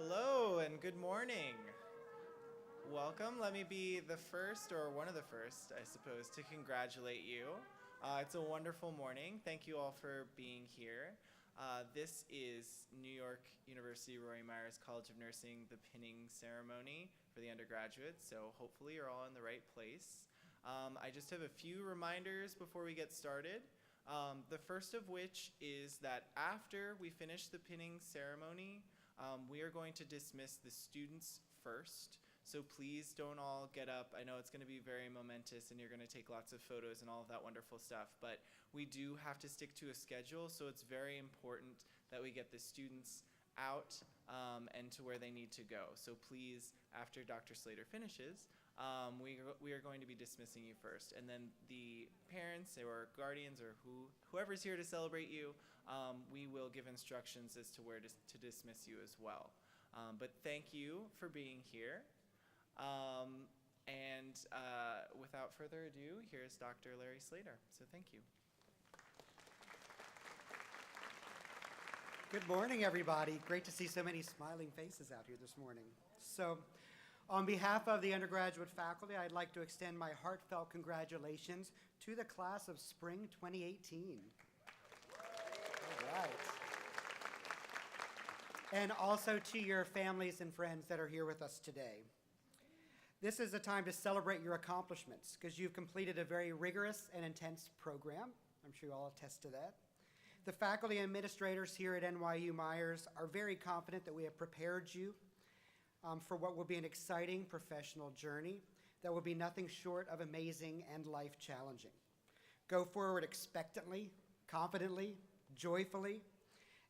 Hello and good morning. Welcome. Let me be the first, or one of the first, I suppose, to congratulate you. It's a wonderful morning. Thank you all for being here. This is New York University Roy Myers College of Nursing, the pinning ceremony for the undergraduates, so hopefully you're all in the right place. I just have a few reminders before we get started. The first of which is that after we finish the pinning ceremony, we are going to dismiss the students first. So please don't all get up. I know it's going to be very momentous and you're going to take lots of photos and all of that wonderful stuff, but we do have to stick to a schedule, so it's very important that we get the students out and to where they need to go. So please, after Dr. Slater finishes, we are going to be dismissing you first, and then the parents or guardians or whoever's here to celebrate you, we will give instructions as to where to dismiss you as well. But thank you for being here. Without further ado, here's Dr. Larry Slater. So thank you. Good morning, everybody. Great to see so many smiling faces out here this morning. So, on behalf of the undergraduate faculty, I'd like to extend my heartfelt congratulations to the class of spring 2018. All right. And also to your families and friends that are here with us today. This is a time to celebrate your accomplishments because you've completed a very rigorous and intense program. I'm sure you all attest to that. The faculty and administrators here at NYU Myers are very confident that we have prepared you for what will be an exciting professional journey that will be nothing short of amazing and life-challenging. Go forward expectantly, confidently, joyfully,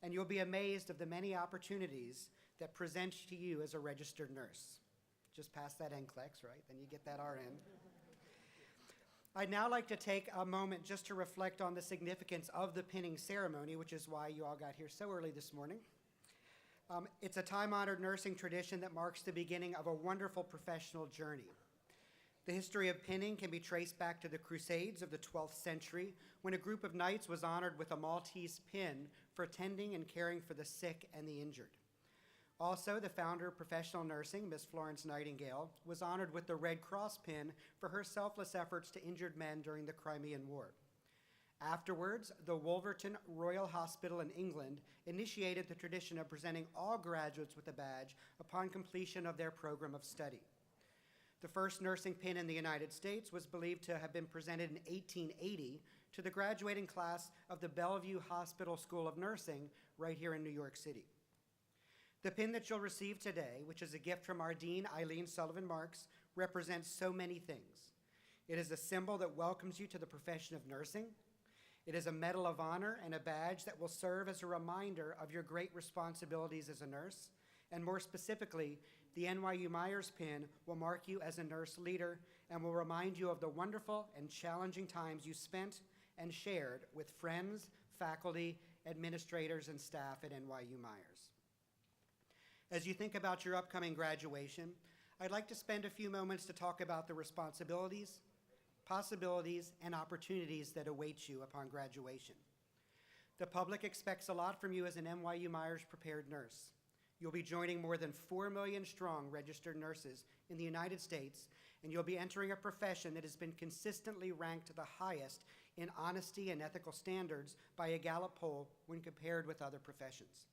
and you'll be amazed of the many opportunities that present to you as a registered nurse. Just pass that NCLEX, right? Then you get that RN. I'd now like to take a moment just to reflect on the significance of the pinning ceremony, which is why you all got here so early this morning. It's a time-honored nursing tradition that marks the beginning of a wonderful professional journey. The history of pinning can be traced back to the Crusades of the 12th century, when a group of knights was honored with a Maltese pin for tending and caring for the sick and the injured. Also, the founder of professional nursing, Miss Florence Nightingale, was honored with the Red Cross pin for her selfless efforts to injured men during the Crimean War. Afterwards, the Wolverton Royal Hospital in England initiated the tradition of presenting all graduates with a badge upon completion of their program of study. The first nursing pin in the United States was believed to have been presented in 1880 to the graduating class of the Bellevue Hospital School of Nursing right here in New York City. The pin that you'll receive today, which is a gift from our Dean, Eileen Sullivan Marks, represents so many things. It is a symbol that welcomes you to the profession of nursing. It is a medal of honor and a badge that will serve as a reminder of your great responsibilities as a nurse. And more specifically, the NYU Myers pin will mark you as a nurse leader and will remind you of the wonderful and challenging times you spent and shared with friends, faculty, administrators, and staff at NYU Myers. As you think about your upcoming graduation, I'd like to spend a few moments to talk about the responsibilities, possibilities, and opportunities that await you upon graduation. The public expects a lot from you as an NYU Myers prepared nurse. You'll be joining more than 4 million strong registered nurses in the United States, and you'll be entering a profession that has been consistently ranked the highest in honesty and ethical standards by a Gallup poll when compared with other professions.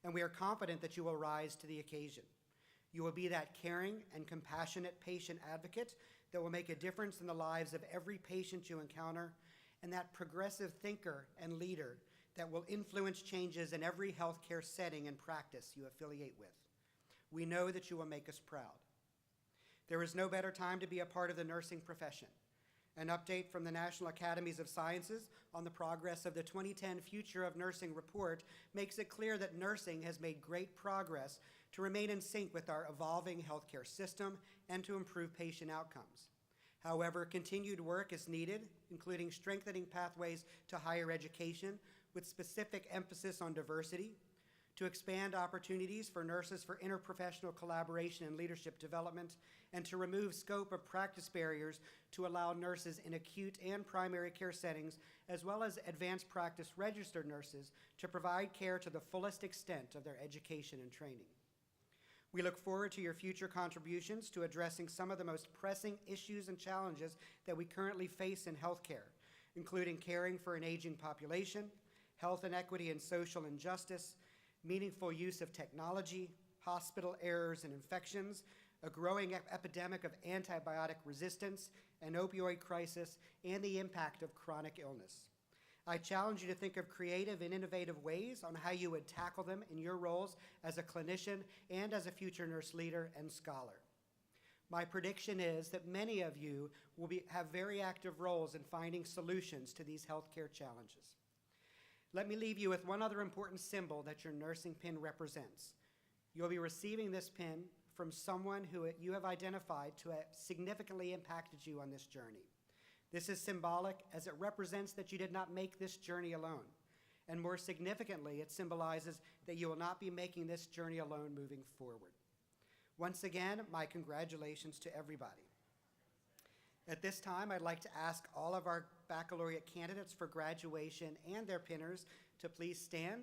And we are confident that you will rise to the occasion. You will be that caring and compassionate patient advocate that will make a difference in the lives of every patient you encounter, and that progressive thinker and leader that will influence changes in every healthcare setting and practice you affiliate with. We know that you will make us proud. There is no better time to be a part of the nursing profession. An update from the National Academies of Sciences on the progress of the 2010 Future of Nursing report makes it clear that nursing has made great progress to remain in sync with our evolving healthcare system and to improve patient outcomes. However, continued work is needed, including strengthening pathways to higher education with specific emphasis on diversity, to expand opportunities for nurses for interprofessional collaboration and leadership development, and to remove scope of practice barriers to allow nurses in acute and primary care settings, as well as advanced practice registered nurses, to provide care to the fullest extent of their education and training. We look forward to your future contributions to addressing some of the most pressing issues and challenges that we currently face in healthcare, including caring for an aging population, health inequity and social injustice, meaningful use of technology, hospital errors and infections, a growing epidemic of antibiotic resistance, an opioid crisis, and the impact of chronic illness. I challenge you to think of creative and innovative ways on how you would tackle them in your roles as a clinician and as a future nurse leader and scholar. My prediction is that many of you will have very active roles in finding solutions to these healthcare challenges. Let me leave you with one other important symbol that your nursing pin represents. You'll be receiving this pin from someone who you have identified to have significantly impacted you on this journey. This is symbolic as it represents that you did not make this journey alone. And more significantly, it symbolizes that you will not be making this journey alone moving forward. Once again, my congratulations to everybody. At this time, I'd like to ask all of our baccalaureate candidates for graduation and their pinners to please stand.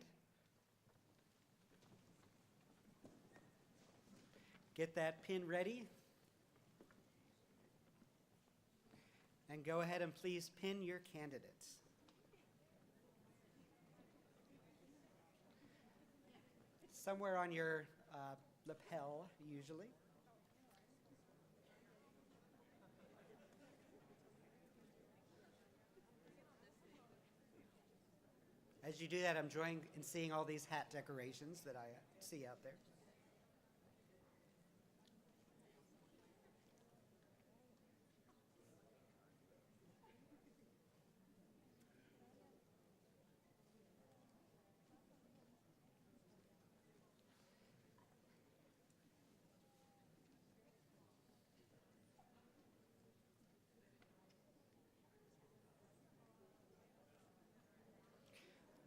Get that pin ready. And go ahead and please pin your candidates. Somewhere on your lapel, usually. As you do that, I'm enjoying and seeing all these hat decorations that I see out there.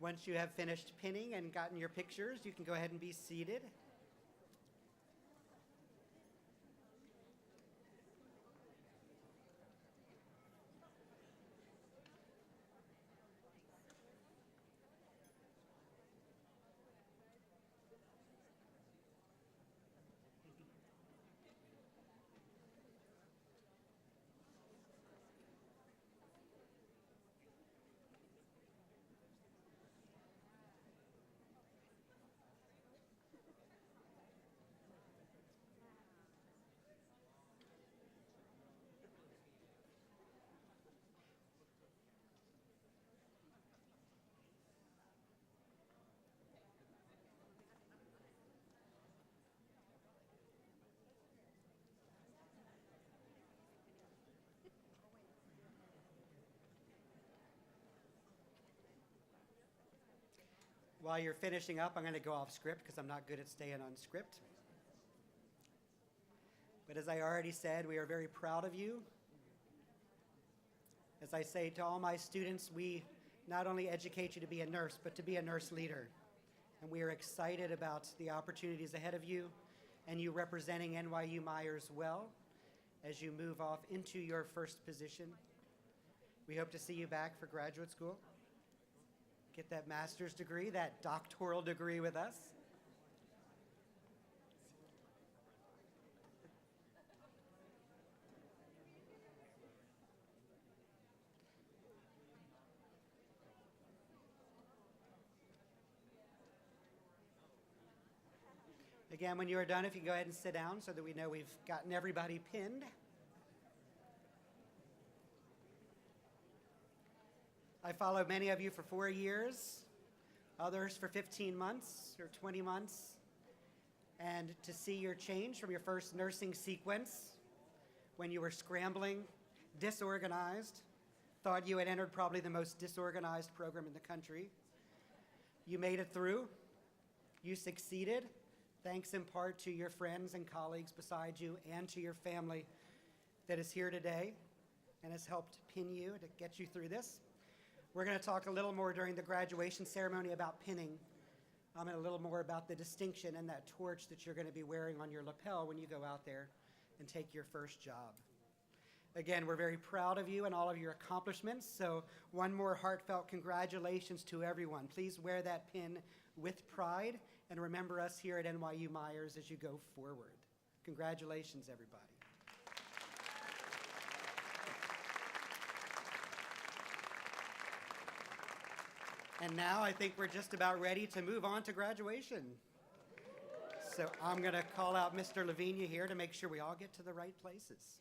Once you have finished pinning and gotten your pictures, you can go ahead and be seated. While you're finishing up, I'm going to go off script because I'm not good at staying on script. But as I already said, we are very proud of you. As I say to all my students, we not only educate you to be a nurse, but to be a nurse leader. And we are excited about the opportunities ahead of you and you representing NYU Myers well as you move off into your first position. We hope to see you back for graduate school. Get that master's degree, that doctoral degree with us. Again, when you are done, if you go ahead and sit down so that we know we've gotten everybody pinned. I followed many of you for 4 years, others for 15 months or 20 months, and to see your change from your first nursing sequence when you were scrambling, disorganized, thought you had entered probably the most disorganized program in the country. You made it through. You succeeded, thanks in part to your friends and colleagues beside you and to your family that is here today and has helped pin you to get you through this. We're going to talk a little more during the graduation ceremony about pinning, and a little more about the distinction and that torch that you're going to be wearing on your lapel when you go out there and take your first job. Again, we're very proud of you and all of your accomplishments, so one more heartfelt congratulations to everyone. Please wear that pin with pride and remember us here at NYU Myers as you go forward. Congratulations, everybody. And now I think we're just about ready to move on to graduation. So I'm going to call out Mr. Lavinia here to make sure we all get to the right places.